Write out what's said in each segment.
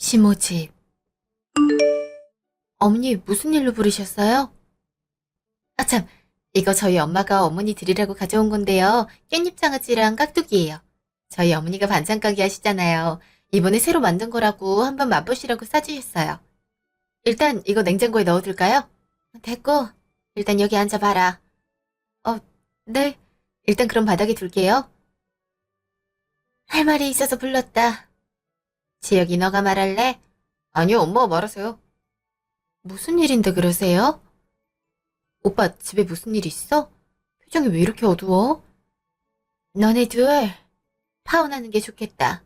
시모집. 어머니 무슨 일로 부르셨어요? 아참, 이거 저희 엄마가 어머니 드리라고 가져온 건데요. 깻잎장아찌랑 깍두기예요. 저희 어머니가 반찬 가게 하시잖아요. 이번에 새로 만든 거라고 한번 맛보시라고 싸주셨어요. 일단 이거 냉장고에 넣어둘까요? 됐고, 일단 여기 앉아봐라. 어, 네. 일단 그럼 바닥에 둘게요. 할 말이 있어서 불렀다. 지혁이 너가 말할래? 아니요, 엄마가 말하세요. 무슨 일인데 그러세요? 오빠 집에 무슨 일 있어? 표정이 왜 이렇게 어두워? 너네 둘 파혼하는 게 좋겠다.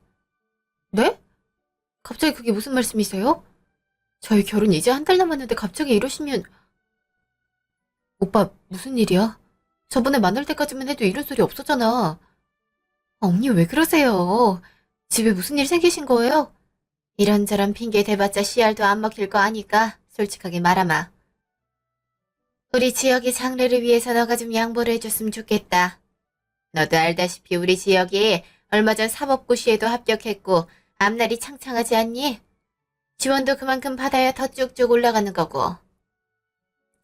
네? 갑자기 그게 무슨 말씀이세요? 저희 결혼 이제 한 달 남았는데 갑자기 이러시면... 오빠 무슨 일이야? 저번에 만날 때까지만 해도 이런 소리 없었잖아. 언니 왜 그러세요? 집에 무슨 일 생기신 거예요? 이런저런 핑계 대봤자 씨알도 안 먹힐 거 아니까 솔직하게 말하마. 우리 지역의 장래를 위해서 너가 좀 양보를 해줬으면 좋겠다. 너도 알다시피 우리 지역이 얼마 전 사법고시에도 합격했고 앞날이 창창하지 않니? 지원도 그만큼 받아야 더 쭉쭉 올라가는 거고.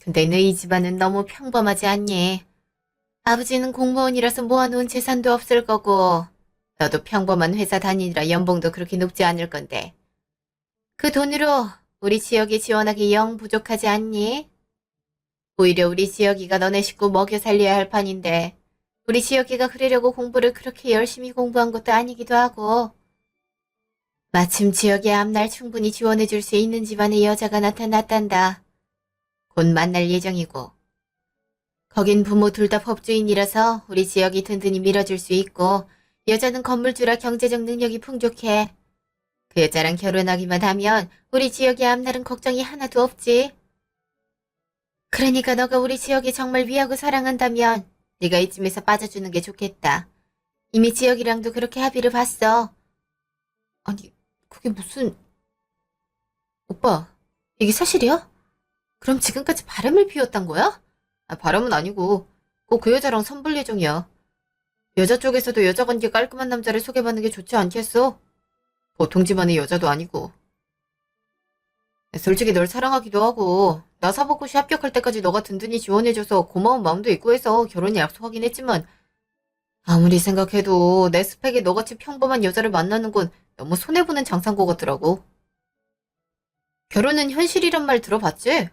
근데 너희 집안은 너무 평범하지 않니? 아버지는 공무원이라서 모아놓은 재산도 없을 거고 너도 평범한 회사 다니느라 연봉도 그렇게 높지 않을 건데 그 돈으로 우리 지역이 지원하기 영 부족하지 않니? 오히려 우리 지역이가 너네 식구 먹여 살려야 할 판인데 우리 지역이가 그러려고 공부를 그렇게 열심히 공부한 것도 아니기도 하고 마침 지역의 앞날 충분히 지원해줄 수 있는 집안의 여자가 나타났단다. 곧 만날 예정이고 거긴 부모 둘 다 법조인이라서 우리 지역이 든든히 밀어줄 수 있고 여자는 건물주라 경제적 능력이 풍족해. 그 여자랑 결혼하기만 하면 우리 지역의 앞날은 걱정이 하나도 없지. 그러니까 너가 우리 지역이 정말 위하고 사랑한다면 네가 이쯤에서 빠져주는 게 좋겠다. 이미 지역이랑도 그렇게 합의를 봤어. 아니, 그게 무슨... 오빠, 이게 사실이야? 그럼 지금까지 바람을 피웠단 거야? 아, 바람은 아니고 꼭 그 여자랑 선볼 예정이야. 여자 쪽에서도 여자 관계 깔끔한 남자를 소개받는 게 좋지 않겠어? 보통 집안의 여자도 아니고. 솔직히 널 사랑하기도 하고 나 사법고시 합격할 때까지 너가 든든히 지원해줘서 고마운 마음도 있고 해서 결혼을 약속하긴 했지만 아무리 생각해도 내 스펙에 너같이 평범한 여자를 만나는 건 너무 손해보는 장사인 것 같더라고. 결혼은 현실이란 말 들어봤지?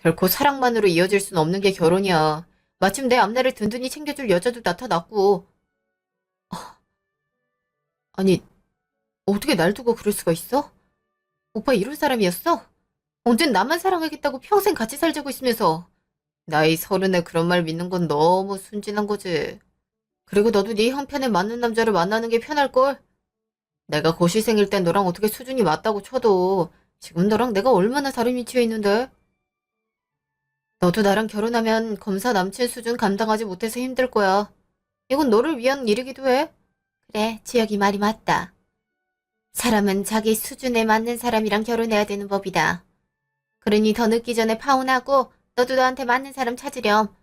결코 사랑만으로 이어질 순 없는 게 결혼이야. 마침 내 앞날을 든든히 챙겨줄 여자도 나타났고. 아니, 어떻게 날 두고 그럴 수가 있어? 오빠 이런 사람이었어? 언젠 나만 사랑하겠다고 평생 같이 살자고 있으면서 나이 30에 그런 말 믿는 건 너무 순진한 거지. 그리고 너도 네 형편에 맞는 남자를 만나는 게 편할걸? 내가 고시생일 땐 너랑 어떻게 수준이 맞다고 쳐도 지금 너랑 내가 얼마나 다른 위치에 있는데? 너도 나랑 결혼하면 검사 남친 수준 감당하지 못해서 힘들 거야. 이건 너를 위한 일이기도 해. 그래, 지혁이 말이 맞다. 사람은 자기 수준에 맞는 사람이랑 결혼해야 되는 법이다. 그러니 더 늦기 전에 파혼하고 너도 너한테 맞는 사람 찾으렴.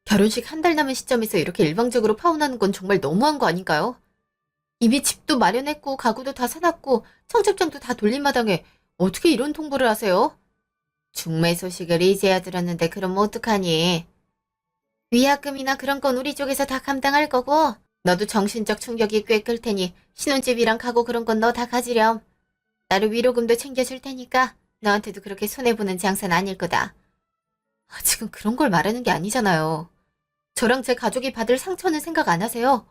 결혼식 한 달 남은 시점에서 이렇게 일방적으로 파혼하는 건 정말 너무한 거 아닌가요? 이미 집도 마련했고 가구도 다 사놨고 청첩장도 다 돌린 마당에 어떻게 이런 통보를 하세요? 중매 소식을 이제야 들었는데 그럼 어떡하니? 위약금이나 그런 건 우리 쪽에서 다 감당할 거고 너도 정신적 충격이 꽤 클 테니 신혼집이랑 가구 그런 건 너 다 가지렴. 나를 위로금도 챙겨줄 테니까 너한테도 그렇게 손해보는 장사는 아닐 거다. 지금 그런 걸 말하는 게 아니잖아요. 저랑 제 가족이 받을 상처는 생각 안 하세요?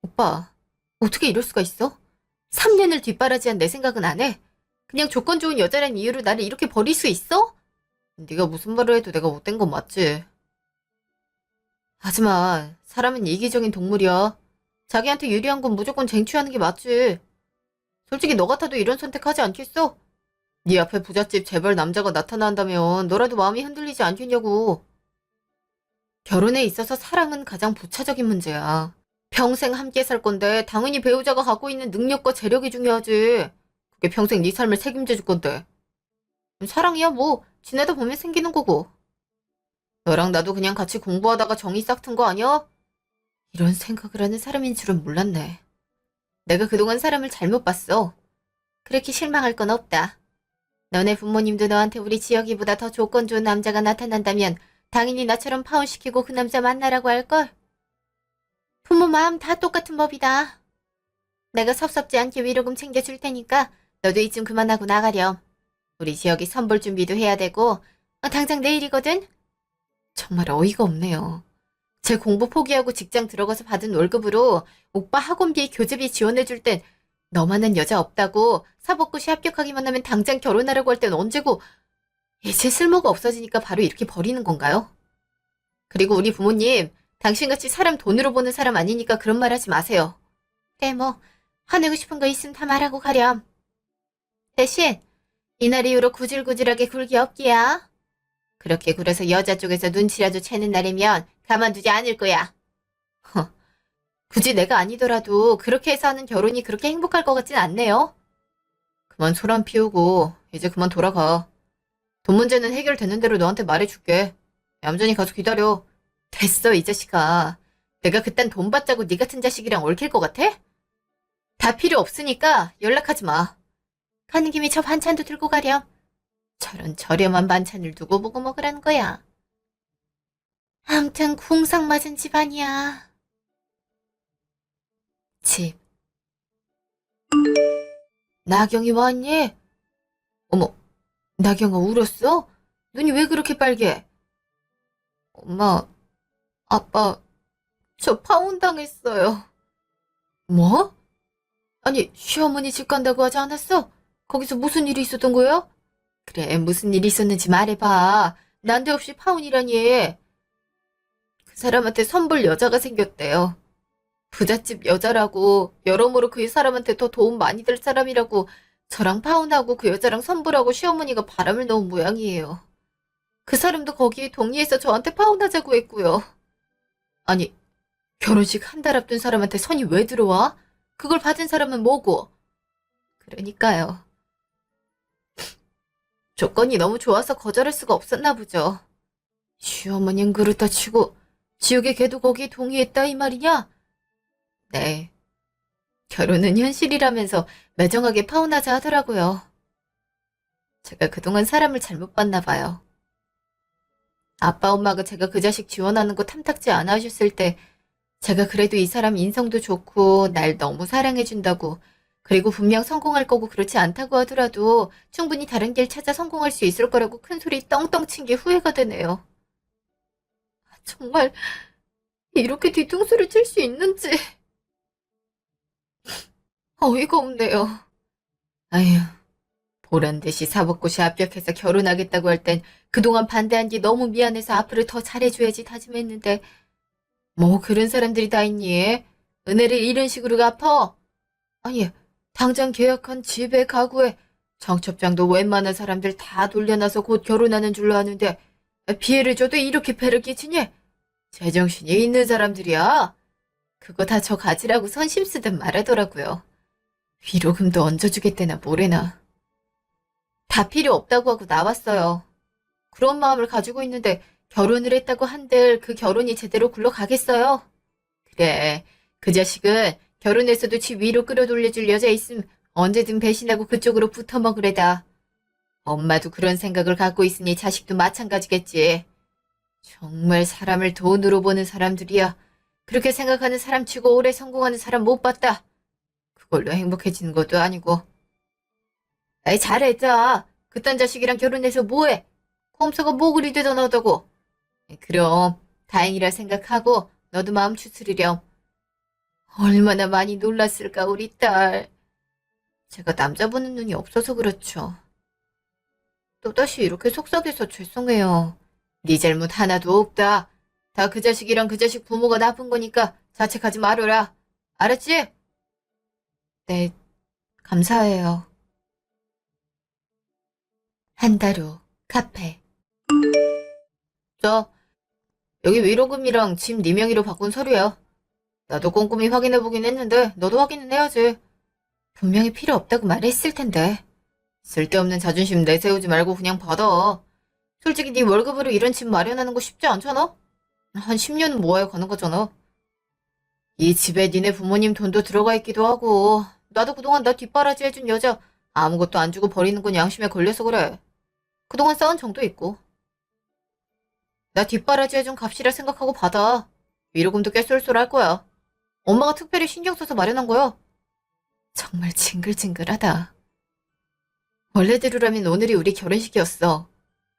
오빠, 어떻게 이럴 수가 있어? 3년을 뒷바라지한 내 생각은 안 해? 그냥 조건 좋은 여자란 이유로 나를 이렇게 버릴 수 있어? 네가 무슨 말을 해도 내가 못된 건 맞지. 하지만 사람은 이기적인 동물이야. 자기한테 유리한 건 무조건 쟁취하는 게 맞지. 솔직히 너 같아도 이런 선택하지 않겠어? 네 앞에 부잣집 재벌 남자가 나타난다면 너라도 마음이 흔들리지 않겠냐고. 결혼에 있어서 사랑은 가장 부차적인 문제야. 평생 함께 살 건데 당연히 배우자가 갖고 있는 능력과 재력이 중요하지. 그게 평생 네 삶을 책임져 줄 건데. 사랑이야 뭐 지내다 보면 생기는 거고. 너랑 나도 그냥 같이 공부하다가 정이 싹 튼 거 아니야? 이런 생각을 하는 사람인 줄은 몰랐네. 내가 그동안 사람을 잘못 봤어. 그렇게 실망할 건 없다. 너네 부모님도 너한테 우리 지혁이보다 더 조건 좋은 남자가 나타난다면 당연히 나처럼 파혼시키고 그 남자 만나라고 할걸? 부모 마음 다 똑같은 법이다. 내가 섭섭지 않게 위로금 챙겨줄 테니까 너도 이쯤 그만하고 나가렴. 우리 지혁이 선볼 준비도 해야 되고 당장 내일이거든? 정말 어이가 없네요. 제 공부 포기하고 직장 들어가서 받은 월급으로 오빠 학원비, 교재비 지원해줄 땐 너만한 여자 없다고 사법고시 합격하기만 하면 당장 결혼하라고 할 땐 언제고 이제 쓸모가 없어지니까 바로 이렇게 버리는 건가요? 그리고 우리 부모님 당신같이 사람 돈으로 보는 사람 아니니까 그런 말 하지 마세요. 그래 뭐 화내고 싶은 거 있으면 다 말하고 가렴. 대신 이날 이후로 구질구질하게 굴기 없기야. 그렇게 굴어서 여자 쪽에서 눈치라도 채는 날이면 가만두지 않을 거야. 허, 굳이 내가 아니더라도 그렇게 해서 하는 결혼이 그렇게 행복할 것 같진 않네요. 그만 소란 피우고 이제 그만 돌아가. 돈 문제는 해결되는 대로 너한테 말해줄게. 얌전히 가서 기다려. 됐어 이 자식아. 내가 그딴 돈 받자고 네 같은 자식이랑 얽힐 것 같아? 다 필요 없으니까 연락하지 마. 가는 김에 저 반찬도 들고 가렴. 저런 저렴한 반찬을 누구 보고 먹으라는 거야. 암튼 궁상 맞은 집안이야. 집. 나경이 왔니? 어머, 나경아 울었어? 눈이 왜 그렇게 빨개? 엄마, 아빠, 저 파혼당했어요. 뭐? 아니, 시어머니 집 간다고 하지 않았어? 거기서 무슨 일이 있었던 거야? 그래, 무슨 일이 있었는지 말해봐. 난데없이 파혼이라니. 그 사람한테 선볼 여자가 생겼대요. 부잣집 여자라고, 여러모로 그 사람한테 더 도움 많이 될 사람이라고 저랑 파혼하고 그 여자랑 선볼하고 시어머니가 바람을 넣은 모양이에요. 그 사람도 거기에 동의해서 저한테 파혼하자고 했고요. 아니, 결혼식 한 달 앞둔 사람한테 선이 왜 들어와? 그걸 받은 사람은 뭐고? 그러니까요. 조건이 너무 좋아서 거절할 수가 없었나 보죠. 시어머니는 그렇다 치고 지옥의 개도 거기에 동의했다 이 말이냐? 네. 결혼은 현실이라면서 매정하게 파혼하자 하더라고요. 제가 그동안 사람을 잘못 봤나 봐요. 아빠 엄마가 제가 그 자식 지원하는 거 탐탁지 않아 하셨을 때 제가 그래도 이 사람 인성도 좋고 날 너무 사랑해준다고 그리고 분명 성공할 거고 그렇지 않다고 하더라도 충분히 다른 길 찾아 성공할 수 있을 거라고 큰 소리 떵떵 친 게 후회가 되네요. 정말 이렇게 뒤통수를 칠 수 있는지 어이가 없네요. 아휴, 보란 듯이 사법고시 합격해서 결혼하겠다고 할 땐 그동안 반대한 게 너무 미안해서 앞으로 더 잘해줘야지 다짐했는데 뭐 그런 사람들이 다 있니? 은혜를 이런 식으로 갚어? 아니, 당장 계약한 집에 가구에 청첩장도 웬만한 사람들 다 돌려놔서 곧 결혼하는 줄로 아는데 피해를 줘도 이렇게 패를 끼치니? 제정신이 있는 사람들이야. 그거 다 저 가지라고 선심 쓰듯 말하더라고요. 위로금도 얹어주겠다나 뭐래나. 다 필요 없다고 하고 나왔어요. 그런 마음을 가지고 있는데 결혼을 했다고 한들 그 결혼이 제대로 굴러가겠어요? 그래, 그 자식은 결혼했어도 지 위로 끌어돌려줄 여자 있음 언제든 배신하고 그쪽으로 붙어먹으래다. 엄마도 그런 생각을 갖고 있으니 자식도 마찬가지겠지. 정말 사람을 돈으로 보는 사람들이야. 그렇게 생각하는 사람 치고 오래 성공하는 사람 못 봤다. 그걸로 행복해지는 것도 아니고. 아이 잘했자. 그딴 자식이랑 결혼해서 뭐해? 꼼수가 뭐 그리 대단하다고. 그럼 다행이라 생각하고 너도 마음 추스리렴. 얼마나 많이 놀랐을까 우리 딸. 제가 남자 보는 눈이 없어서 그렇죠. 또다시 이렇게 속삭여서 죄송해요. 네 잘못 하나도 없다. 다 그 자식이랑 그 자식 부모가 나쁜 거니까 자책하지 말아라. 알았지? 네, 감사해요. 한 달 후, 카페. 저, 여기 위로금이랑 집 네 명의로 바꾼 서류야. 나도 꼼꼼히 확인해보긴 했는데 너도 확인은 해야지. 분명히 필요 없다고 말했을 텐데. 쓸데없는 자존심 내세우지 말고 그냥 받아. 솔직히 네 월급으로 이런 집 마련하는 거 쉽지 않잖아? 한 10년은 모아야 가는 거잖아. 이 집에 니네 부모님 돈도 들어가 있기도 하고 나도 그동안 나 뒷바라지 해준 여자 아무것도 안 주고 버리는 건 양심에 걸려서 그래. 그동안 쌓은 정도 있고. 나 뒷바라지 해준 값이라 생각하고 받아. 위로금도 꽤 쏠쏠할 거야. 엄마가 특별히 신경 써서 마련한 거야. 정말 징글징글하다. 원래대로라면 오늘이 우리 결혼식이었어.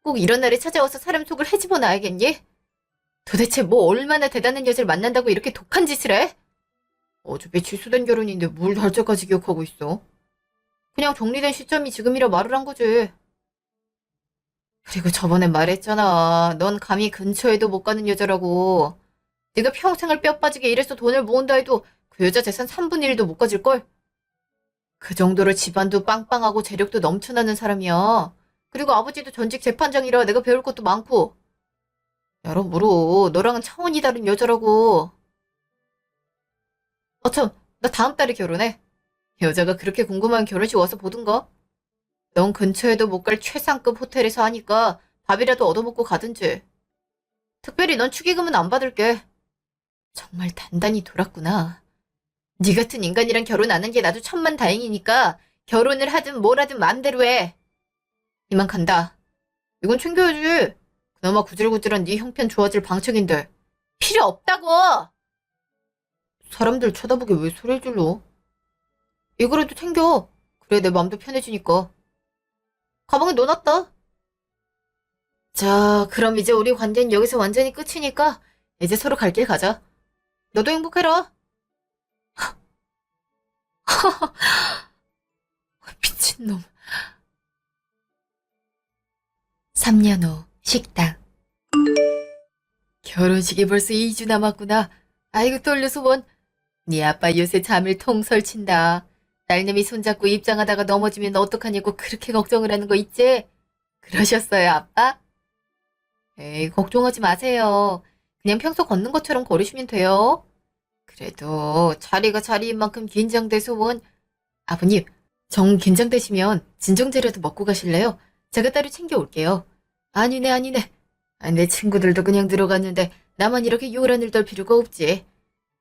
꼭 이런 날이 찾아와서 사람 속을 헤집어 놔야겠니? 도대체 뭐 얼마나 대단한 여자를 만난다고 이렇게 독한 짓을 해? 어차피 취소된 결혼인데 뭘 날짜까지 기억하고 있어? 그냥 정리된 시점이 지금이라 말을 한 거지. 그리고 저번에 말했잖아. 넌 감히 근처에도 못 가는 여자라고. 네가 평생을 뼈 빠지게 일해서 돈을 모은다 해도 그 여자 재산 3분의 1도 못 가질걸? 그 정도로 집안도 빵빵하고 재력도 넘쳐나는 사람이야. 그리고 아버지도 전직 재판장이라 내가 배울 것도 많고. 여러모로 너랑은 차원이 다른 여자라고. 참, 나 다음 달에 결혼해. 여자가 그렇게 궁금하면 결혼식 와서 보든가. 넌 근처에도 못 갈 최상급 호텔에서 하니까 밥이라도 얻어먹고 가든지. 특별히 넌 축의금은 안 받을게. 정말 단단히 돌았구나. 네 같은 인간이랑 결혼 안 한 게 나도 천만다행이니까 결혼을 하든 뭘 하든 마음대로 해. 이만 간다. 이건 챙겨야지. 그나마 구질구질한 네 형편 좋아질 방책인데. 필요 없다고! 사람들 쳐다보게 왜 소리를 질러? 이거라도 챙겨. 그래 내 마음도 편해지니까. 가방에 넣어놨다. 자, 그럼 이제 우리 관계는 여기서 완전히 끝이니까 이제 서로 갈 길 가자. 너도 행복해라. 미친놈. 3년 후 식당. 결혼식이 벌써 2주 남았구나. 아이고 떨려서 원. 네 아빠 요새 잠을 통 설친다. 딸내미 손잡고 입장하다가 넘어지면 어떡하냐고 그렇게 걱정을 하는 거 있지? 그러셨어요, 아빠? 에이, 걱정하지 마세요. 그냥 평소 걷는 것처럼 걸으시면 돼요. 그래도 자리가 자리인 만큼 긴장돼서 원. 아버님, 정 긴장되시면 진정제라도 먹고 가실래요? 제가 따로 챙겨올게요. 아니네, 아니네. 내 친구들도 그냥 들어갔는데 나만 이렇게 요란을 떨 필요가 없지.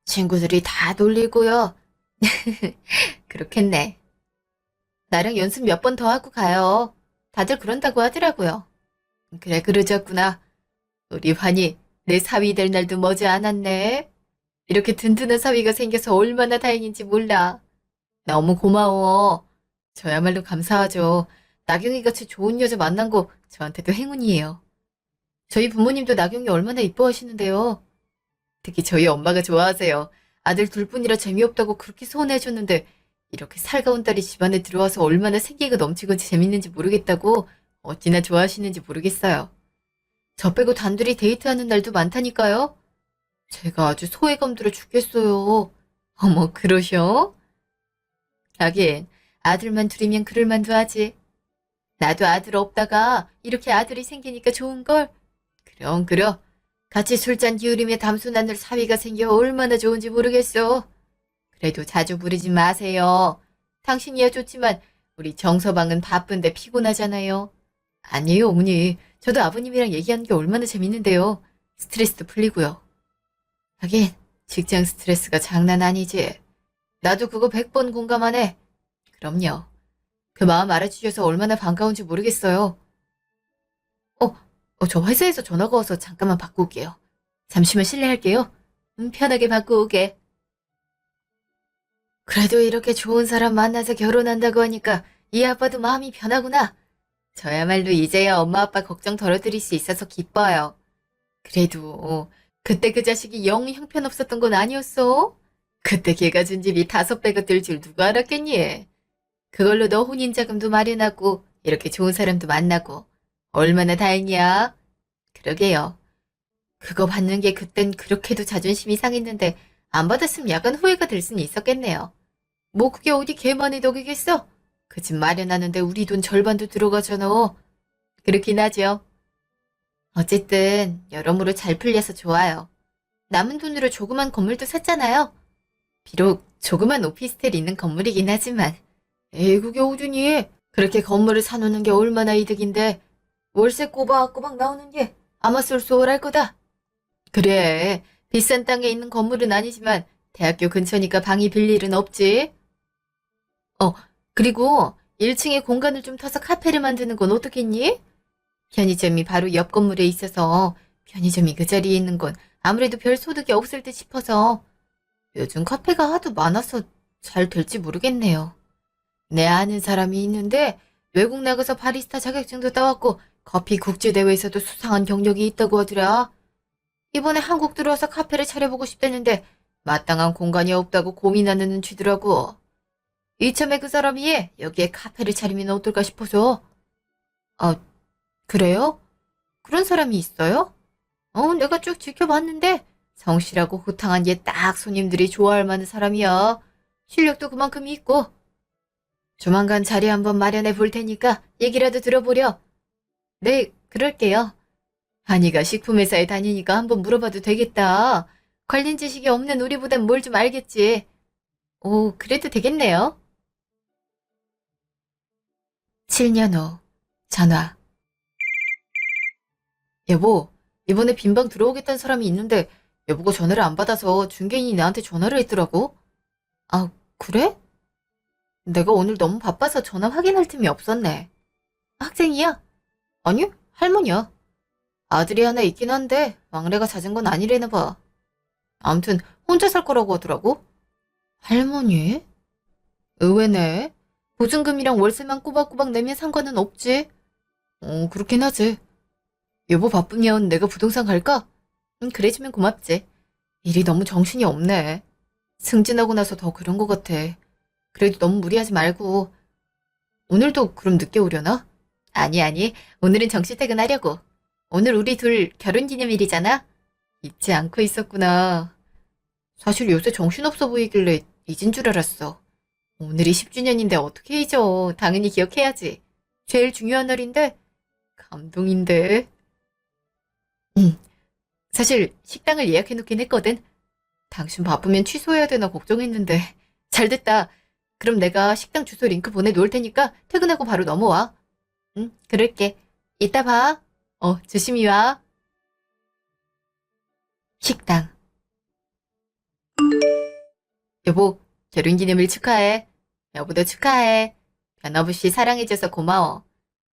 친구들이 다 돌리고요. 그렇겠네. 나랑 연습 몇 번 더 하고 가요. 다들 그런다고 하더라고요. 그래, 그러셨구나. 우리 환희, 내 사위 될 날도 머지 않았네. 이렇게 든든한 사위가 생겨서 얼마나 다행인지 몰라. 너무 고마워. 저야말로 감사하죠. 나경이 같이 좋은 여자 만난 거 저한테도 행운이에요. 저희 부모님도 나경이 얼마나 이뻐하시는데요. 특히 저희 엄마가 좋아하세요. 아들 둘뿐이라 재미없다고 그렇게 소원해줬는데 이렇게 살가운 딸이 집안에 들어와서 얼마나 생기가 넘치고 재밌는지 모르겠다고 어찌나 좋아하시는지 모르겠어요. 저 빼고 단둘이 데이트하는 날도 많다니까요. 제가 아주 소외감 들어 죽겠어요. 어머, 그러셔? 하긴 아들만 둘이면 그럴 만도 하지. 나도 아들 없다가 이렇게 아들이 생기니까 좋은걸. 그럼. 같이 술잔 기울이며 담소 나눌 사위가 생겨 얼마나 좋은지 모르겠어. 그래도 자주 부르지 마세요. 당신이야 좋지만 우리 정서방은 바쁜데 피곤하잖아요. 아니에요, 어머니. 저도 아버님이랑 얘기하는 게 얼마나 재밌는데요. 스트레스도 풀리고요. 하긴 직장 스트레스가 장난 아니지. 나도 그거 100번 공감하네. 그럼요. 그 마음 알아주셔서 얼마나 반가운지 모르겠어요. 저 회사에서 전화가 와서 잠깐만 받고 올게요. 잠시만 실례할게요. 편하게 받고 오게. 그래도 이렇게 좋은 사람 만나서 결혼한다고 하니까 이 아빠도 마음이 편하구나. 저야말로 이제야 엄마 아빠 걱정 덜어드릴 수 있어서 기뻐요. 그래도 그때 그 자식이 영 형편없었던 건 아니었어? 그때 걔가 준 집이 5배가 될 줄 누가 알았겠니? 그걸로 너 혼인 자금도 마련하고 이렇게 좋은 사람도 만나고 얼마나 다행이야. 그러게요. 그거 받는 게 그땐 그렇게도 자존심이 상했는데 안 받았으면 약간 후회가 될 수는 있었겠네요. 뭐 그게 어디 걔만의 덕이겠어? 그 집 마련하는데 우리 돈 절반도 들어가잖아. 그렇긴 하죠. 어쨌든 여러모로 잘 풀려서 좋아요. 남은 돈으로 조그만 건물도 샀잖아요. 비록 조그만 오피스텔 있는 건물이긴 하지만 에이 그게 어디니? 그렇게 건물을 사놓는 게 얼마나 이득인데 월세 꼬박꼬박 나오는 게 아마 쏠쏠할 거다. 그래, 비싼 땅에 있는 건물은 아니지만 대학교 근처니까 방이 빌 일은 없지. 그리고 1층에 공간을 좀 터서 카페를 만드는 건 어떻겠니? 편의점이 바로 옆 건물에 있어서 편의점이 그 자리에 있는 건 아무래도 별 소득이 없을 듯 싶어서 요즘 카페가 하도 많아서 잘 될지 모르겠네요. 내 아는 사람이 있는데 외국 나가서 바리스타 자격증도 따왔고 커피 국제대회에서도 수상한 경력이 있다고 하더라. 이번에 한국 들어와서 카페를 차려보고 싶다는데 마땅한 공간이 없다고 고민하는 눈치더라고. 이참에 그 사람이 여기에 카페를 차리면 어떨까 싶어서. 아, 그래요? 그런 사람이 있어요? 내가 쭉 지켜봤는데 성실하고 호탕한 얘 딱 손님들이 좋아할 만한 사람이야. 실력도 그만큼 있고. 조만간 자리 한번 마련해 볼 테니까 얘기라도 들어보려. 네, 그럴게요. 한이가 식품회사에 다니니까 한번 물어봐도 되겠다. 관련 지식이 없는 우리보단 뭘 좀 알겠지. 오, 그래도 되겠네요. 7년 후, 전화. 여보, 이번에 빈방 들어오겠다는 사람이 있는데 여보가 전화를 안 받아서 중개인이 나한테 전화를 했더라고. 아, 그래? 내가 오늘 너무 바빠서 전화 확인할 틈이 없었네. 학생이야? 아니, 할머니야. 아들이 하나 있긴 한데 막내가 잦은 건 아니래나 봐. 아무튼 혼자 살 거라고 하더라고. 할머니? 의외네. 보증금이랑 월세만 꼬박꼬박 내면 상관은 없지. 그렇긴 하지. 여보 바쁘면 내가 부동산 갈까? 그래주면 고맙지. 일이 너무 정신이 없네. 승진하고 나서 더 그런 것 같아. 그래도 너무 무리하지 말고. 오늘도 그럼 늦게 오려나? 아니, 아니. 오늘은 정시 퇴근하려고. 오늘 우리 둘 결혼기념일이잖아? 잊지 않고 있었구나. 사실 요새 정신없어 보이길래 잊은 줄 알았어. 오늘이 10주년인데 어떻게 잊어. 당연히 기억해야지. 제일 중요한 날인데. 감동인데. 응. 사실 식당을 예약해놓긴 했거든. 당신 바쁘면 취소해야 되나 걱정했는데. 잘 됐다. 그럼 내가 식당 주소 링크 보내놓을 테니까 퇴근하고 바로 넘어와. 응, 그럴게. 이따 봐. 조심히 와. 식당. 여보, 결혼기념일 축하해. 여보도 축하해. 변함없이 사랑해줘서 고마워.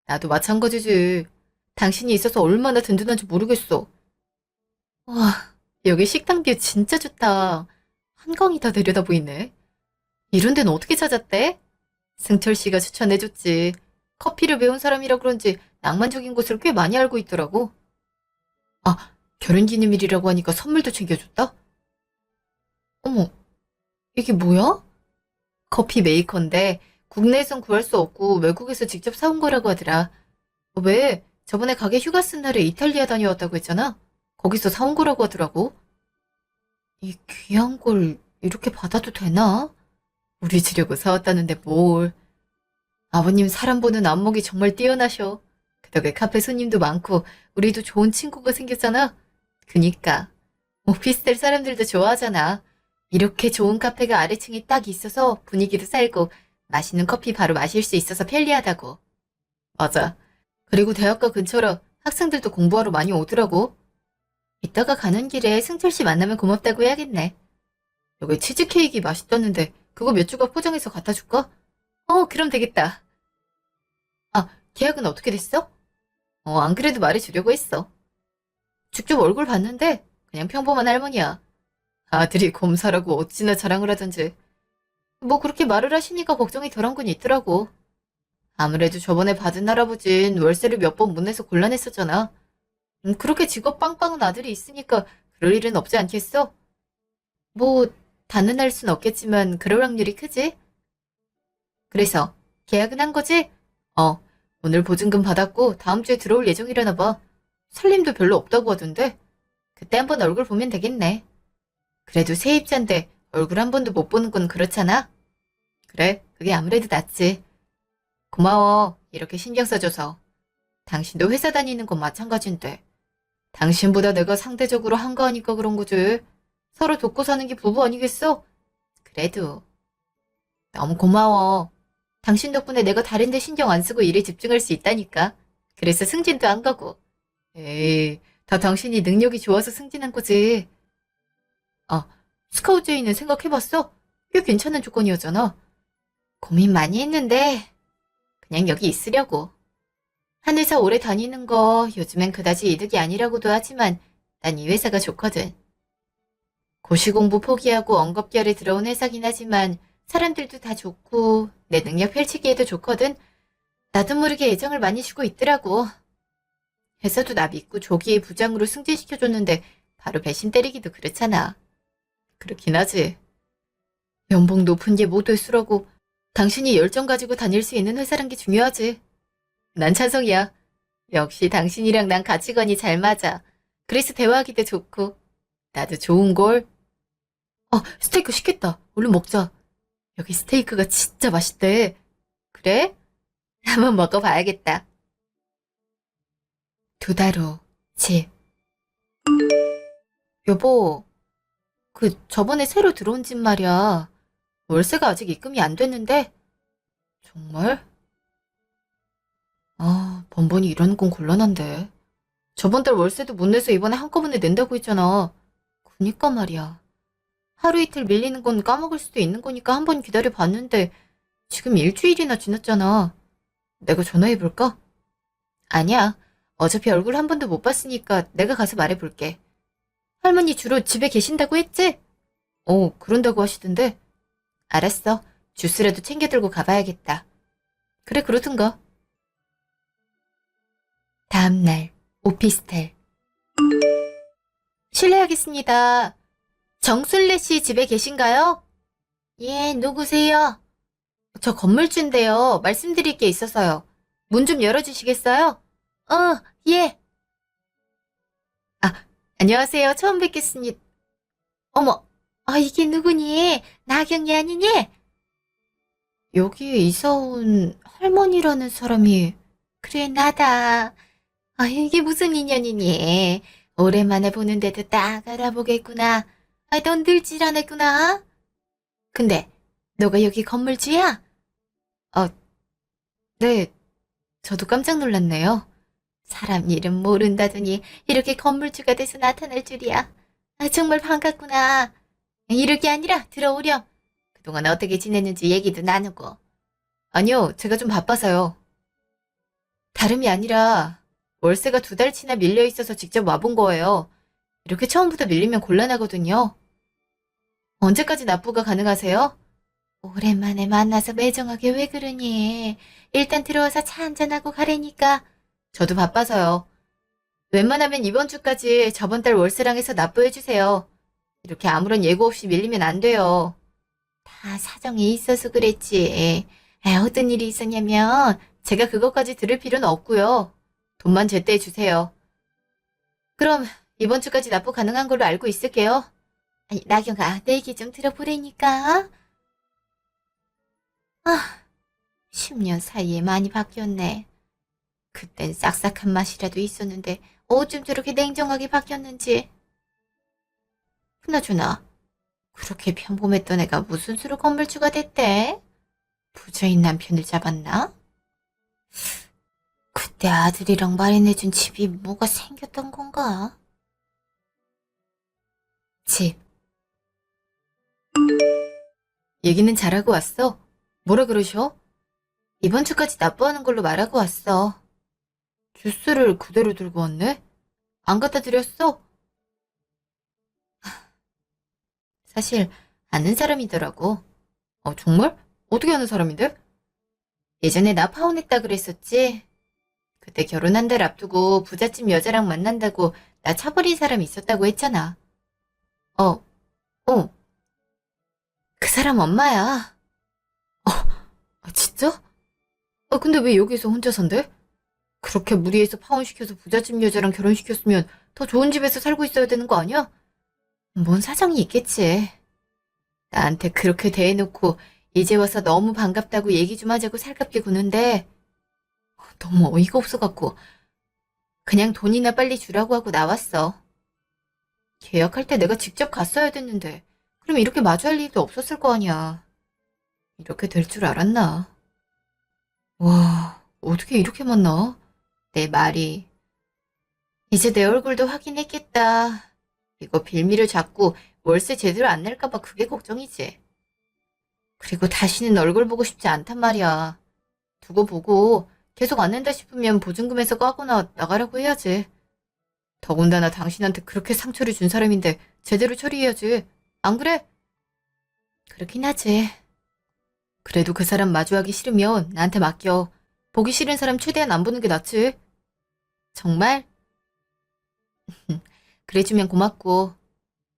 나도 마찬가지지. 당신이 있어서 얼마나 든든한지 모르겠어. 와, 여기 식당 뷰 진짜 좋다. 한강이 다 내려다 보이네. 이런 데는 어떻게 찾았대? 승철 씨가 추천해줬지. 커피를 배운 사람이라 그런지 낭만적인 곳을 꽤 많이 알고 있더라고. 아, 결혼기념일이라고 하니까 선물도 챙겨줬다? 어머, 이게 뭐야? 커피 메이커인데 국내에선 구할 수 없고 외국에서 직접 사온 거라고 하더라. 왜? 저번에 가게 휴가 쓴 날에 이탈리아 다녀왔다고 했잖아. 거기서 사온 거라고 하더라고. 이 귀한 걸 이렇게 받아도 되나? 우리 주려고 사왔다는데 뭘. 아버님 사람 보는 안목이 정말 뛰어나셔. 그 덕에 카페 손님도 많고 우리도 좋은 친구가 생겼잖아. 그니까 오피스텔 사람들도 좋아하잖아. 이렇게 좋은 카페가 아래층에 딱 있어서 분위기도 살고 맛있는 커피 바로 마실 수 있어서 편리하다고. 맞아. 그리고 대학가 근처라 학생들도 공부하러 많이 오더라고. 이따가 가는 길에 승철 씨 만나면 고맙다고 해야겠네. 여기 치즈케이크 맛있다는데 그거 몇 조각 포장해서 갖다 줄까? 그럼 되겠다. 아, 계약은 어떻게 됐어? 안 그래도 말해주려고 했어. 직접 얼굴 봤는데 그냥 평범한 할머니야. 아들이 검사라고 어찌나 자랑을 하던지. 뭐 그렇게 말을 하시니까 걱정이 덜한 건 있더라고. 아무래도 저번에 받은 할아버진 월세를 몇 번 못 내서 곤란했었잖아. 그렇게 직업 빵빵한 아들이 있으니까 그럴 일은 없지 않겠어? 뭐 단언할 순 없겠지만 그럴 확률이 크지? 그래서 계약은 한 거지? 어, 오늘 보증금 받았고 다음 주에 들어올 예정이라나 봐. 살림도 별로 없다고 하던데. 그때 한번 얼굴 보면 되겠네. 그래도 세입자인데 얼굴 한 번도 못 보는 건 그렇잖아? 그래, 그게 아무래도 낫지. 고마워, 이렇게 신경 써줘서. 당신도 회사 다니는 건 마찬가지인데. 당신보다 내가 상대적으로 한가하니까 그런 거지. 서로 돕고 사는 게 부부 아니겠어? 그래도. 너무 고마워. 당신 덕분에 내가 다른 데 신경 안 쓰고 일에 집중할 수 있다니까. 그래서 승진도 한 거고. 에이, 다 당신이 능력이 좋아서 승진한 거지. 아, 스카우트제의는 생각해봤어? 꽤 괜찮은 조건이었잖아. 고민 많이 했는데 그냥 여기 있으려고. 한 회사 오래 다니는 거 요즘엔 그다지 이득이 아니라고도 하지만 난 이 회사가 좋거든. 고시공부 포기하고 언급결에 들어온 회사긴 하지만 사람들도 다 좋고 내 능력 펼치기에도 좋거든. 나도 모르게 애정을 많이 주고 있더라고. 회사도 나 믿고 조기에 부장으로 승진시켜줬는데 바로 배신 때리기도 그렇잖아. 그렇긴 하지. 연봉 높은 게 모두의 수라고 당신이 열정 가지고 다닐 수 있는 회사란 게 중요하지. 난 찬성이야. 역시 당신이랑 난 가치관이 잘 맞아. 그래서 대화하기도 좋고 나도 좋은 걸. 스테이크 시켰다. 얼른 먹자. 여기 스테이크가 진짜 맛있대. 그래? 한번 먹어봐야겠다. 2달 후, 집. 여보, 저번에 새로 들어온 집 말이야. 월세가 아직 입금이 안 됐는데? 정말? 번번이 이러는 건 곤란한데. 저번 달 월세도 못 내서 이번에 한꺼번에 낸다고 했잖아. 그니까 말이야. 하루 이틀 밀리는 건 까먹을 수도 있는 거니까 한번 기다려 봤는데 지금 일주일이나 지났잖아. 내가 전화해볼까? 아니야. 어차피 얼굴 한 번도 못 봤으니까 내가 가서 말해볼게. 할머니 주로 집에 계신다고 했지? 그런다고 하시던데. 알았어. 주스라도 챙겨 들고 가봐야겠다. 그래, 그러든가. 다음날, 오피스텔. 실례하겠습니다. 정순례 씨 집에 계신가요? 예, 누구세요? 저 건물주인데요. 말씀드릴 게 있어서요. 문 좀 열어주시겠어요? 예. 안녕하세요. 처음 뵙겠습니다. 어머, 이게 누구니? 나경이 아니니? 여기에 이사 온 할머니라는 사람이. 그래, 나다. 이게 무슨 인연이니? 오랜만에 보는데도 딱 알아보겠구나. 넌 늙질 않았구나. 근데, 너가 여기 건물주야? 네, 저도 깜짝 놀랐네요. 사람 이름 모른다더니 이렇게 건물주가 돼서 나타날 줄이야. 정말 반갑구나. 이럴 게 아니라 들어오렴. 그동안 어떻게 지냈는지 얘기도 나누고. 아니요, 제가 좀 바빠서요. 다름이 아니라 월세가 2달치나 밀려 있어서 직접 와본 거예요. 이렇게 처음부터 밀리면 곤란하거든요. 언제까지 납부가 가능하세요? 오랜만에 만나서 매정하게 왜 그러니? 일단 들어와서 차 한잔하고 가라니까. 저도 바빠서요. 웬만하면 이번 주까지 저번 달 월세랑 해서 납부해주세요. 이렇게 아무런 예고 없이 밀리면 안 돼요. 다 사정이 있어서 그랬지. 어떤 일이 있었냐면 제가 그것까지 들을 필요는 없고요. 돈만 제때 주세요. 그럼 이번 주까지 납부 가능한 걸로 알고 있을게요. 나경아, 내 얘기 좀 들어보라니까. 10년 사이에 많이 바뀌었네. 그땐 싹싹한 맛이라도 있었는데 어쩜 저렇게 냉정하게 바뀌었는지. 그나저나 그렇게 평범했던 애가 무슨 수로 건물주가 됐대? 부자인 남편을 잡았나? 그때 아들이랑 마련해준 집이 뭐가 생겼던 건가? 집. 얘기는 잘하고 왔어. 뭐라 그러셔? 이번 주까지 납부하는 걸로 말하고 왔어. 주스를 그대로 들고 왔네? 안 갖다 드렸어? 사실 아는 사람이더라고. 정말? 어떻게 아는 사람인데? 예전에 나 파혼했다 그랬었지? 그때 결혼 한 달 앞두고 부잣집 여자랑 만난다고 나 차버린 사람 있었다고 했잖아. 어, 어. 그 사람 엄마야. 진짜? 근데 왜 여기서 혼자 산대? 그렇게 무리해서 파혼시켜서 부잣집 여자랑 결혼시켰으면 더 좋은 집에서 살고 있어야 되는 거 아니야? 뭔 사정이 있겠지. 나한테 그렇게 대해놓고 이제 와서 너무 반갑다고 얘기 좀 하자고 살갑게 구는데 너무 어이가 없어갖고 그냥 돈이나 빨리 주라고 하고 나왔어. 계약할 때 내가 직접 갔어야 됐는데 그럼 이렇게 마주할 일도 없었을 거 아니야. 이렇게 될 줄 알았나? 와, 어떻게 이렇게 만나? 내 말이. 이제 내 얼굴도 확인했겠다. 이거 빌미를 잡고 월세 제대로 안 낼까봐 그게 걱정이지. 그리고 다시는 얼굴 보고 싶지 않단 말이야. 두고 보고 계속 안 낸다 싶으면 보증금에서 까거나 나가라고 해야지. 더군다나 당신한테 그렇게 상처를 준 사람인데 제대로 처리해야지. 안 그래? 그렇긴 하지. 그래도 그 사람 마주하기 싫으면 나한테 맡겨. 보기 싫은 사람 최대한 안 보는 게 낫지. 정말? 그래주면 고맙고.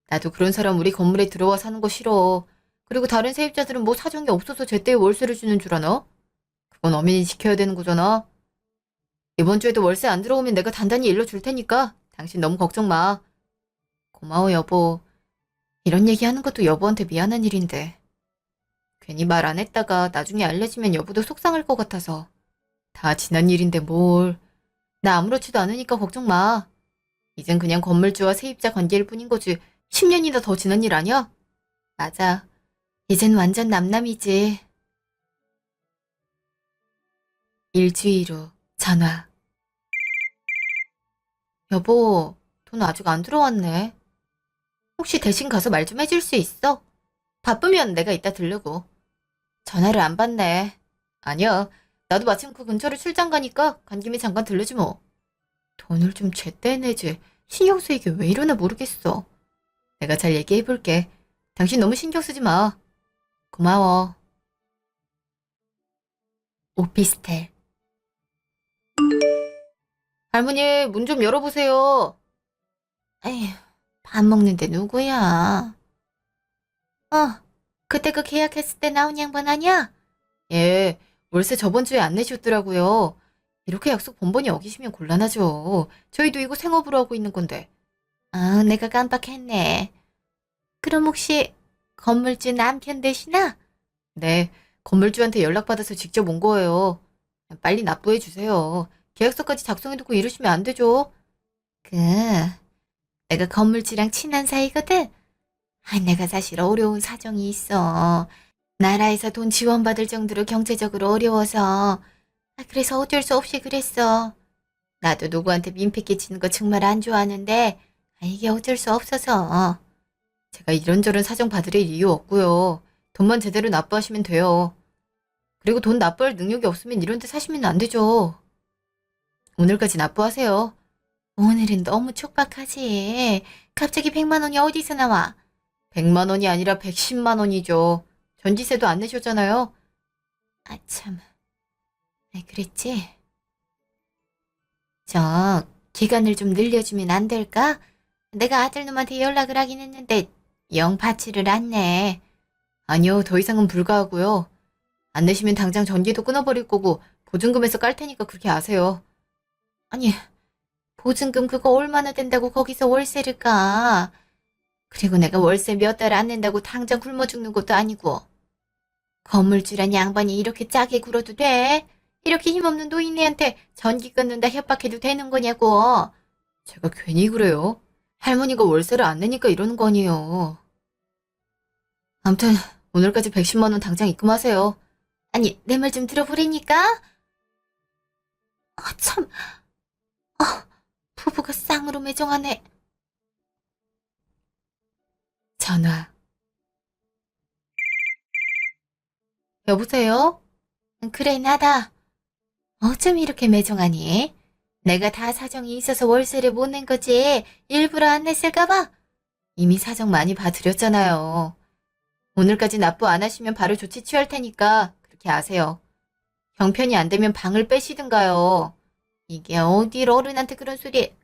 나도 그런 사람 우리 건물에 들어와 사는 거 싫어. 그리고 다른 세입자들은 뭐 사정이 없어서 제때에 월세를 주는 줄 아나? 그건 엄연히 지켜야 되는 거잖아. 이번 주에도 월세 안 들어오면 내가 단단히 일러줄 테니까 당신 너무 걱정 마. 고마워, 여보. 이런 얘기 하는 것도 여보한테 미안한 일인데. 괜히 말 안 했다가 나중에 알려지면 여보도 속상할 것 같아서. 다 지난 일인데 뭘. 나 아무렇지도 않으니까 걱정 마. 이젠 그냥 건물주와 세입자 관계일 뿐인 거지. 10년이나 더 지난 일 아니야? 맞아. 이젠 완전 남남이지. 일주일 후 전화. 여보, 돈 아직 안 들어왔네. 혹시 대신 가서 말 좀 해줄 수 있어? 바쁘면 내가 이따 들르고. 전화를 안 받네. 아니야. 나도 마침 그 근처로 출장 가니까 간 김에 잠깐 들르지 뭐. 돈을 좀 제때 내지. 신경 쓰이게 왜 이러나 모르겠어. 내가 잘 얘기해볼게. 당신 너무 신경 쓰지 마. 고마워. 오피스텔. 할머니, 문 좀 열어보세요. 에휴, 밥 먹는데 누구야? 그때 그 계약했을 때 나온 양반 아니야? 예, 월세 저번 주에 안 내셨더라고요. 이렇게 약속 번번이 어기시면 곤란하죠. 저희도 이거 생업으로 하고 있는 건데. 아, 내가 깜빡했네. 그럼 혹시 건물주 남편 되시나? 네, 건물주한테 연락받아서 직접 온 거예요. 빨리 납부해 주세요. 계약서까지 작성해두고 이러시면 안 되죠. 그, 내가 건물주랑 친한 사이거든? 내가 사실 어려운 사정이 있어. 나라에서 돈 지원받을 정도로 경제적으로 어려워서. 그래서 어쩔 수 없이 그랬어. 나도 누구한테 민폐 끼치는 거 정말 안 좋아하는데, 이게 어쩔 수 없어서. 제가 이런저런 사정 봐드릴 이유 없고요. 돈만 제대로 납부하시면 돼요. 그리고 돈 납부할 능력이 없으면 이런 데 사시면 안 되죠. 오늘까지 납부하세요. 오늘은 너무 촉박하지. 갑자기 100만 원이 어디서 나와? 100만 원이 아니라 110만 원이죠. 전지세도 안 내셨잖아요. 아, 참. 그랬지? 기간을 좀 늘려주면 안 될까? 내가 아들놈한테 연락을 하긴 했는데 영 받지를 않네. 아니요, 더 이상은 불가하고요. 안 내시면 당장 전기도 끊어버릴 거고 보증금에서 깔 테니까 그렇게 아세요. 아니, 보증금 그거 얼마나 된다고 거기서 월세를 까? 그리고 내가 월세 몇 달 안 낸다고 당장 굶어 죽는 것도 아니고. 건물주란 양반이 이렇게 짜게 굴어도 돼? 이렇게 힘없는 노인네한테 전기 끊는다 협박해도 되는 거냐고. 제가 괜히 그래요. 할머니가 월세를 안 내니까 이러는 거 아니에요. 암튼 오늘까지 110만 원 당장 입금하세요. 아니, 내 말 좀 들어보라니까? 참. 부부가 쌍으로 매정하네. 전화. 여보세요? 그래, 나다. 어쩜 이렇게 매정하니? 내가 다 사정이 있어서 월세를 못 낸 거지. 일부러 안 냈을까봐? 이미 사정 많이 봐드렸잖아요. 오늘까지 납부 안 하시면 바로 조치 취할 테니까 그렇게 아세요. 형편이 안 되면 방을 빼시든가요. 이게 어딜 어른한테 그런 소리.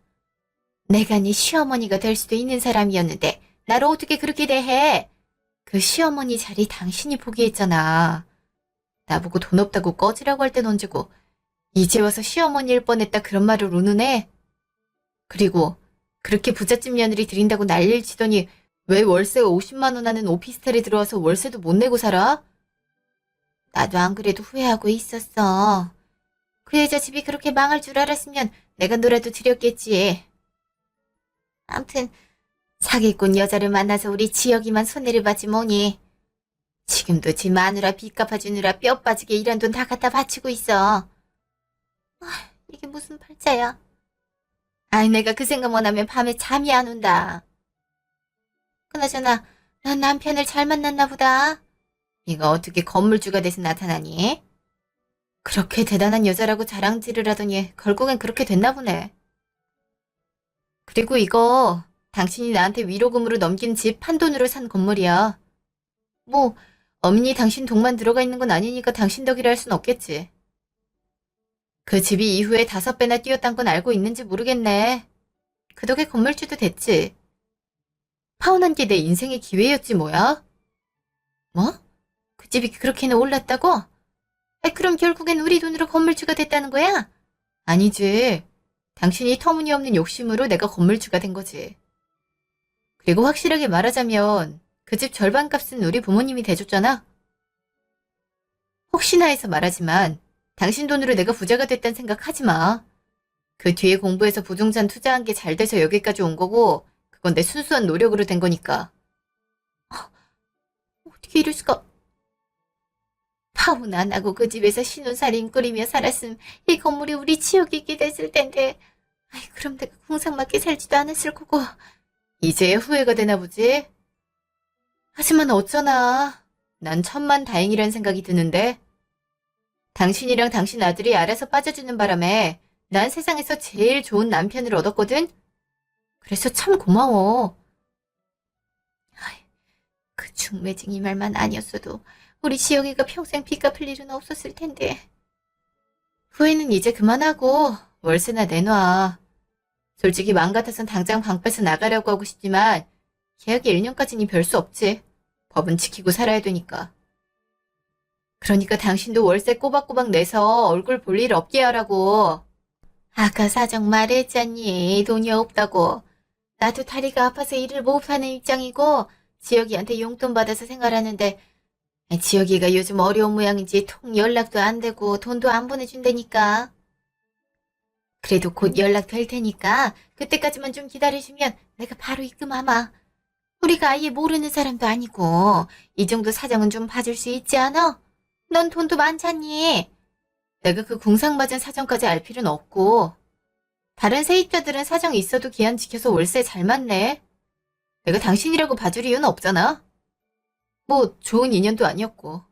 내가 네 시어머니가 될 수도 있는 사람이었는데 나를 어떻게 그렇게 대해? 그 시어머니 자리 당신이 포기했잖아. 나보고 돈 없다고 꺼지라고 할 땐 언제고 이제 와서 시어머니일 뻔했다 그런 말을 운운해? 그리고 그렇게 부잣집 며느리 들인다고 난리를 치더니 왜 월세가 50만 원 하는 오피스텔에 들어와서 월세도 못 내고 살아? 나도 안 그래도 후회하고 있었어. 그 여자 집이 그렇게 망할 줄 알았으면 내가 너라도 드렸겠지. 암튼 사기꾼 여자를 만나서 우리 지혁이만 손해를 봤지 뭐니. 지금도 지 마누라 빚 갚아주느라 뼈 빠지게 일한 돈 다 갖다 바치고 있어. 이게 무슨 팔자야. 내가 그 생각만 하면 밤에 잠이 안 온다. 그나저나 난 남편을 잘 만났나 보다. 네가 어떻게 건물주가 돼서 나타나니? 그렇게 대단한 여자라고 자랑질을 하더니 결국엔 그렇게 됐나 보네. 그리고 이거 당신이 나한테 위로금으로 넘긴 집 판돈으로 산 건물이야. 뭐 엄연히 당신 돈만 들어가 있는 건 아니니까 당신 덕이라 할 순 없겠지. 그 집이 이후에 5배나 뛰었단 건 알고 있는지 모르겠네. 그 덕에 건물주도 됐지. 파혼한 게 내 인생의 기회였지 뭐야? 뭐? 그 집이 그렇게나 올랐다고? 그럼 결국엔 우리 돈으로 건물주가 됐다는 거야? 아니지. 당신이 터무니없는 욕심으로 내가 건물주가 된 거지. 그리고 확실하게 말하자면 그 집 절반 값은 우리 부모님이 대줬잖아. 혹시나 해서 말하지만 당신 돈으로 내가 부자가 됐단 생각하지 마. 그 뒤에 공부해서 부동산 투자한 게 잘 돼서 여기까지 온 거고 그건 내 순수한 노력으로 된 거니까. 어떻게 이럴 수가. 파혼 안 하고 그 집에서 신혼살림 꾸리며 살았음 이 건물이 우리 지옥이게 됐을 텐데. 그럼 내가 궁상맞게 살지도 않았을 거고. 이제야 후회가 되나 보지? 하지만 어쩌나. 난 천만다행이란 생각이 드는데. 당신이랑 당신 아들이 알아서 빠져주는 바람에 난 세상에서 제일 좋은 남편을 얻었거든? 그래서 참 고마워. 그 중매쟁이 말만 아니었어도 우리 지영이가 평생 빚 갚을 일은 없었을 텐데. 후회는 이제 그만하고 월세나 내놔. 솔직히 마음 같아선 당장 방 빼서 나가려고 하고 싶지만 계약이 1년까지니 별 수 없지. 법은 지키고 살아야 되니까. 그러니까 당신도 월세 꼬박꼬박 내서 얼굴 볼 일 없게 하라고. 아까 사정 말했잖니. 돈이 없다고. 나도 다리가 아파서 일을 못하는 입장이고 지혁이한테 용돈 받아서 생활하는데 지혁이가 요즘 어려운 모양인지 통 연락도 안 되고 돈도 안 보내준다니까. 그래도 곧 연락 될 테니까 그때까지만 좀 기다려주면 내가 바로 입금하마. 우리가 아예 모르는 사람도 아니고 이 정도 사정은 좀 봐줄 수 있지 않아? 넌 돈도 많잖니. 내가 그 궁상맞은 사정까지 알 필요는 없고. 다른 세입자들은 사정이 있어도 기한 지켜서 월세 잘 맞네. 내가 당신이라고 봐줄 이유는 없잖아. 뭐 좋은 인연도 아니었고.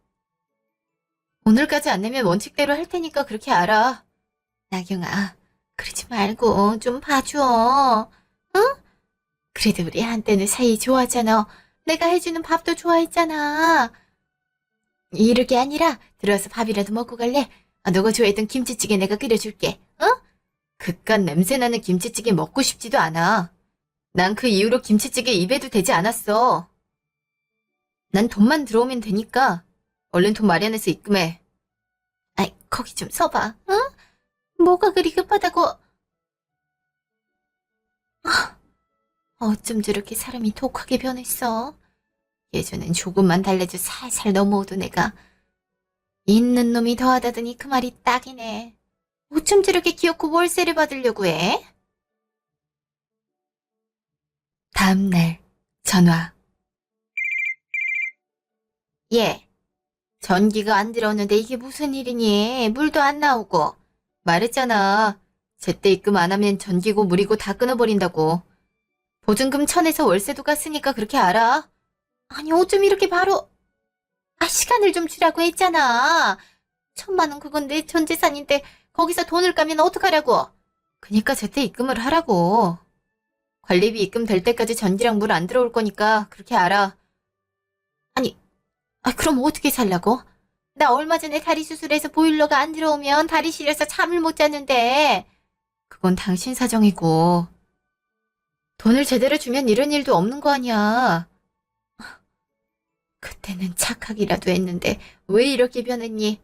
오늘까지 안 내면 원칙대로 할 테니까 그렇게 알아. 나경아, 그러지 말고 좀 봐줘. 응? 그래도 우리 한때는 사이 좋았잖아. 내가 해주는 밥도 좋아했잖아. 이럴 게 아니라 들어와서 밥이라도 먹고 갈래? 너가 좋아했던 김치찌개 내가 끓여줄게. 어? 그깟 냄새나는 김치찌개 먹고 싶지도 않아. 난 그 이후로 김치찌개 입에도 대지 않았어. 난 돈만 들어오면 되니까 얼른 돈 마련해서 입금해. 거기 좀 서봐. 응? 뭐가 그리 급하다고. 어쩜 저렇게 사람이 독하게 변했어. 예전엔 조금만 달래줘 살살 넘어오던 애가 있는 놈이 더하다더니 그 말이 딱이네. 어쩜 저렇게 귀엽고 월세를 받으려고 해? 다음날 전화. 예. 전기가 안 들어오는데 이게 무슨 일이니? 물도 안 나오고. 말했잖아. 제때 입금 안 하면 전기고 물이고 다 끊어버린다고. 보증금 천에서 월세도 깠으니까 그렇게 알아. 아니 어쩜 이렇게 바로. 시간을 좀 주라고 했잖아. 1,000만 원 그건 내 전 재산인데 거기서 돈을 까면 어떡하라고. 그니까 제때 입금을 하라고. 관리비 입금될 때까지 전기랑 물 안 들어올 거니까 그렇게 알아. 아니, 그럼 어떻게 살라고? 나 얼마 전에 다리 수술해서 보일러가 안 들어오면 다리 시려서 잠을 못 자는데. 그건 당신 사정이고. 돈을 제대로 주면 이런 일도 없는 거 아니야. 그때는 착하기라도 했는데 왜 이렇게 변했니?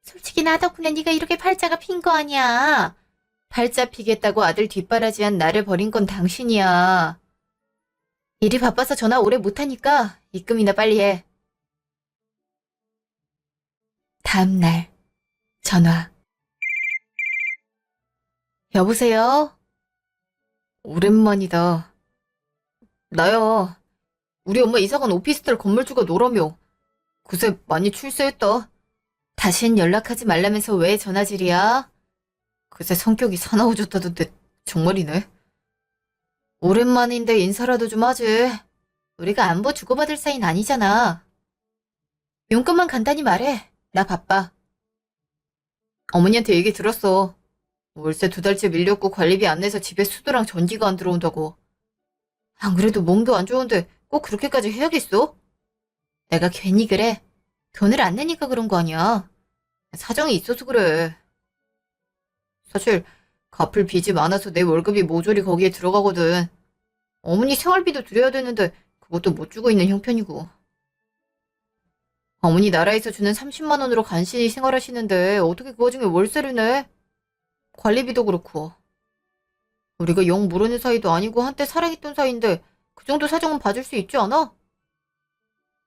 솔직히 나 덕분에 네가 이렇게 팔자가 핀 거 아니야. 팔자 피겠다고 아들 뒷바라지한 나를 버린 건 당신이야. 일이 바빠서 전화 오래 못하니까 입금이나 빨리 해. 다음날 전화. 여보세요? 오랜만이다. 나야. 우리 엄마 이사간 오피스텔 건물주가 너라며. 그새 많이 출세했다. 다신 연락하지 말라면서 왜 전화질이야? 그새 성격이 사나워졌다던데 정말이네. 오랜만인데 인사라도 좀 하지. 우리가 안부 주고받을 사이는 아니잖아. 용건만 간단히 말해. 나 바빠. 어머니한테 얘기 들었어. 월세 2달째 밀렸고 관리비 안 내서 집에 수도랑 전기가 안 들어온다고. 안 그래도 몸도 안 좋은데 꼭 그렇게까지 해야겠어? 내가 괜히 그래. 돈을 안 내니까 그런 거 아니야. 사정이 있어서 그래. 사실 갚을 빚이 많아서 내 월급이 모조리 거기에 들어가거든. 어머니 생활비도 드려야 되는데 그것도 못 주고 있는 형편이고. 어머니 나라에서 주는 30만 원으로 간신히 생활하시는데 어떻게 그 와중에 월세를 내? 관리비도 그렇고. 우리가 영 모르는 사이도 아니고 한때 사랑했던 사이인데 그 정도 사정은 봐줄 수 있지 않아?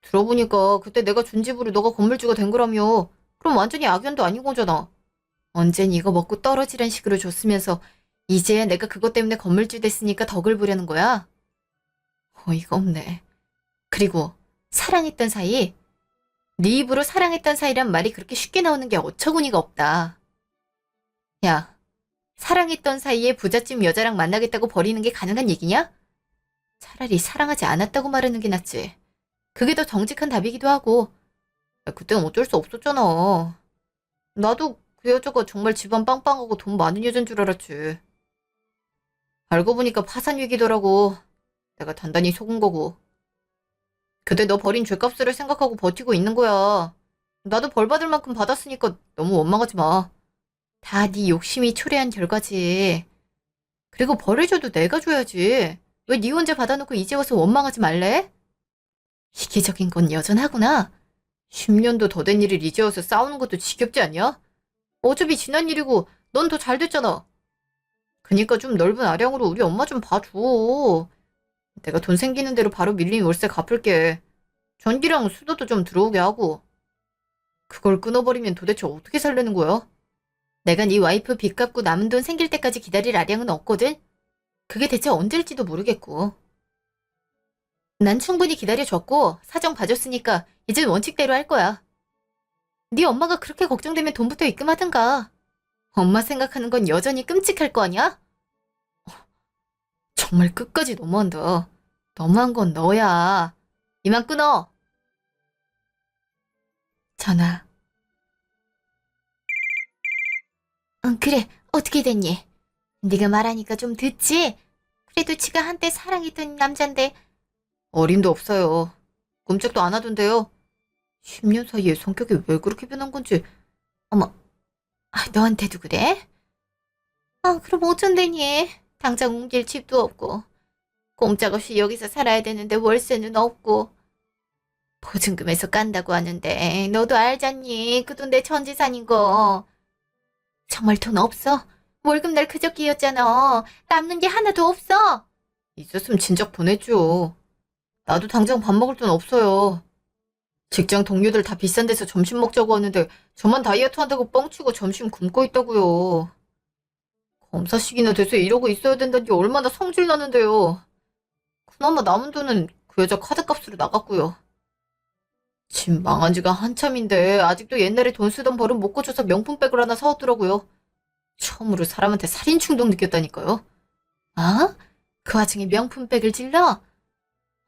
들어보니까 그때 내가 준 집으로 너가 건물주가 된 거라며. 그럼 완전히 악연도 아닌 거잖아. 언젠 이거 먹고 떨어지란 식으로 줬으면서 이제야 내가 그것 때문에 건물주 됐으니까 덕을 부려는 거야? 어이가 없네. 그리고 사랑했던 사이? 네 입으로 사랑했던 사이란 말이 그렇게 쉽게 나오는 게 어처구니가 없다. 야, 사랑했던 사이에 부잣집 여자랑 만나겠다고 버리는 게 가능한 얘기냐? 차라리 사랑하지 않았다고 말하는 게 낫지. 그게 더 정직한 답이기도 하고. 그땐 어쩔 수 없었잖아. 나도 그 여자가 정말 집안 빵빵하고 돈 많은 여잔 줄 알았지. 알고 보니까 파산 위기더라고. 내가 단단히 속은 거고. 그때 너 버린 죗값을 생각하고 버티고 있는 거야. 나도 벌 받을 만큼 받았으니까 너무 원망하지 마. 다 네 욕심이 초래한 결과지. 그리고 벌을 줘도 내가 줘야지. 왜 네 혼자 받아놓고 이제 와서 원망하지 말래? 이기적인 건 여전하구나. 10년도 더 된 일을 이제 와서 싸우는 것도 지겹지 않냐? 어차피 지난 일이고 넌 더 잘 됐잖아. 그니까 좀 넓은 아량으로 우리 엄마 좀 봐줘. 내가 돈 생기는 대로 바로 밀린 월세 갚을게. 전기랑 수도도 좀 들어오게 하고. 그걸 끊어버리면 도대체 어떻게 살려는 거야? 내가 네 와이프 빚 갚고 남은 돈 생길 때까지 기다릴 아량은 없거든? 그게 대체 언제일지도 모르겠고. 난 충분히 기다려줬고 사정 봐줬으니까 이젠 원칙대로 할 거야. 네 엄마가 그렇게 걱정되면 돈부터 입금하든가. 엄마 생각하는 건 여전히 끔찍할 거 아니야? 정말 끝까지 너무한다. 너무한 건 너야. 이만 끊어. 전화. 응, 그래. 어떻게 됐니? 네가 말하니까 좀 듣지? 그래도 지가 한때 사랑했던 남잔데. 어림도 없어요. 꼼짝도 안 하던데요. 10년 사이에 성격이 왜 그렇게 변한 건지. 어머, 너한테도 그래? 그럼 어쩐대니? 당장 옮길 집도 없고. 꼼짝없이 여기서 살아야 되는데 월세는 없고. 보증금에서 깐다고 하는데 너도 알잖니? 그 돈 내 전재산인 거. 정말 돈 없어? 월급 날 그저께였잖아. 남는 게 하나도 없어. 있었으면 진작 보냈죠. 나도 당장 밥 먹을 돈 없어요. 직장 동료들 다 비싼 데서 점심 먹자고 하는데 저만 다이어트 한다고 뻥치고 점심 굶고 있다고요. 검사식이나 돼서 이러고 있어야 된다는 게 얼마나 성질 나는데요. 그나마 남은 돈은 그 여자 카드값으로 나갔고요. 집 망한 지가 한참인데 아직도 옛날에 돈 쓰던 버릇 못 고쳐서 명품백을 하나 사왔더라고요. 처음으로 사람한테 살인 충동 느꼈다니까요. 아? 그 와중에 명품백을 질러?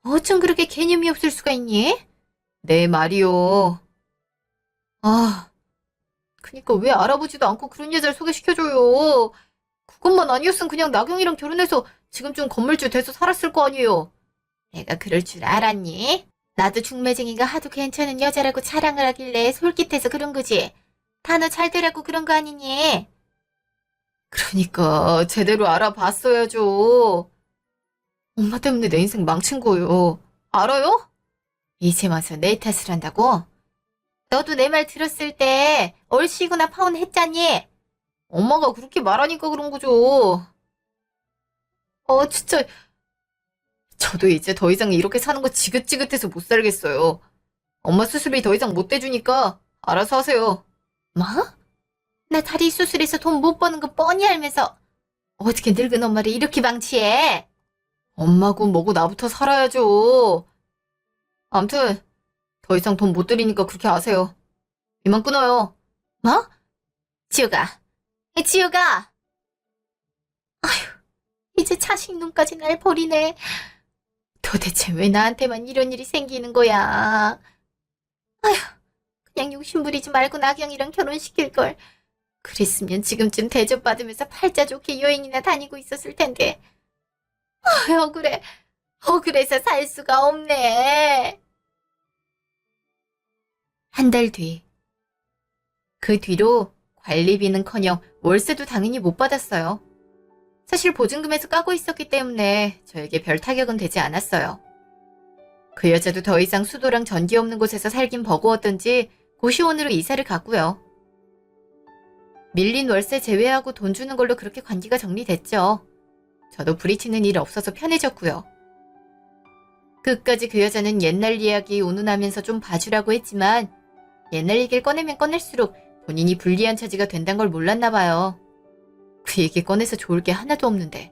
어쩜 그렇게 개념이 없을 수가 있니? 내 말이요. 아, 그니까 왜 알아보지도 않고 그런 여자를 소개시켜줘요. 그것만 아니었으면 그냥 나경이랑 결혼해서 지금쯤 건물주 돼서 살았을 거 아니에요. 내가 그럴 줄 알았니? 나도 중매쟁이가 하도 괜찮은 여자라고 자랑을 하길래 솔깃해서 그런 거지. 다 너 잘 되라고 그런 거 아니니? 그러니까 제대로 알아봤어야죠. 엄마 때문에 내 인생 망친 거예요. 알아요? 이제 와서 내 탓을 한다고? 너도 내 말 들었을 때 얼씨구나 파혼했잖니? 엄마가 그렇게 말하니까 그런 거죠. 진짜 저도 이제 더 이상 이렇게 사는 거 지긋지긋해서 못 살겠어요. 엄마 수술비 더 이상 못 대주니까 알아서 하세요. 뭐? 나 다리 수술해서 돈 못 버는 거 뻔히 알면서 어떻게 늙은 엄마를 이렇게 방치해? 엄마고 뭐고 나부터 살아야죠. 암튼 더 이상 돈 못 드리니까 그렇게 아세요. 이만 끊어요. 뭐? 지우가, 지우가. 이제 자식 눈까지 날 버리네. 도대체 왜 나한테만 이런 일이 생기는 거야? 아휴, 그냥 욕심 부리지 말고 나경이랑 결혼시킬 걸. 그랬으면 지금쯤 대접받으면서 팔자 좋게 여행이나 다니고 있었을 텐데. 억울해. 억울해서 살 수가 없네. 한 달 뒤. 그 뒤로 관리비는커녕 월세도 당연히 못 받았어요. 사실 보증금에서 까고 있었기 때문에 저에게 별 타격은 되지 않았어요. 그 여자도 더 이상 수도랑 전기 없는 곳에서 살긴 버거웠던지 고시원으로 이사를 갔고요. 밀린 월세 제외하고 돈 주는 걸로 그렇게 관계가 정리됐죠. 저도 부딪히는 일 없어서 편해졌고요. 끝까지 그 여자는 옛날 이야기 운운하면서 좀 봐주라고 했지만 옛날 얘기를 꺼내면 꺼낼수록 본인이 불리한 처지가 된다는 걸 몰랐나 봐요. 그 얘기 꺼내서 좋을 게 하나도 없는데.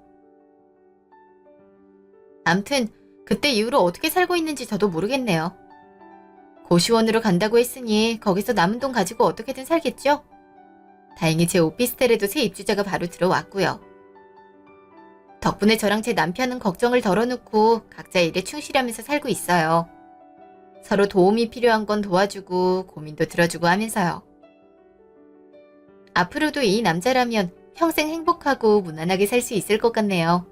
암튼 그때 이후로 어떻게 살고 있는지 저도 모르겠네요. 고시원으로 간다고 했으니 거기서 남은 돈 가지고 어떻게든 살겠죠? 다행히 제 오피스텔에도 새 입주자가 바로 들어왔고요. 덕분에 저랑 제 남편은 걱정을 덜어놓고 각자 일에 충실하면서 살고 있어요. 서로 도움이 필요한 건 도와주고 고민도 들어주고 하면서요. 앞으로도 이 남자라면 평생 행복하고 무난하게 살 수 있을 것 같네요.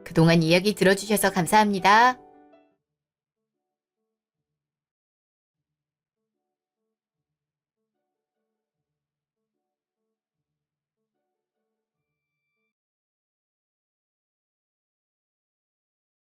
그동안 이야기 들어주셔서 감사합니다.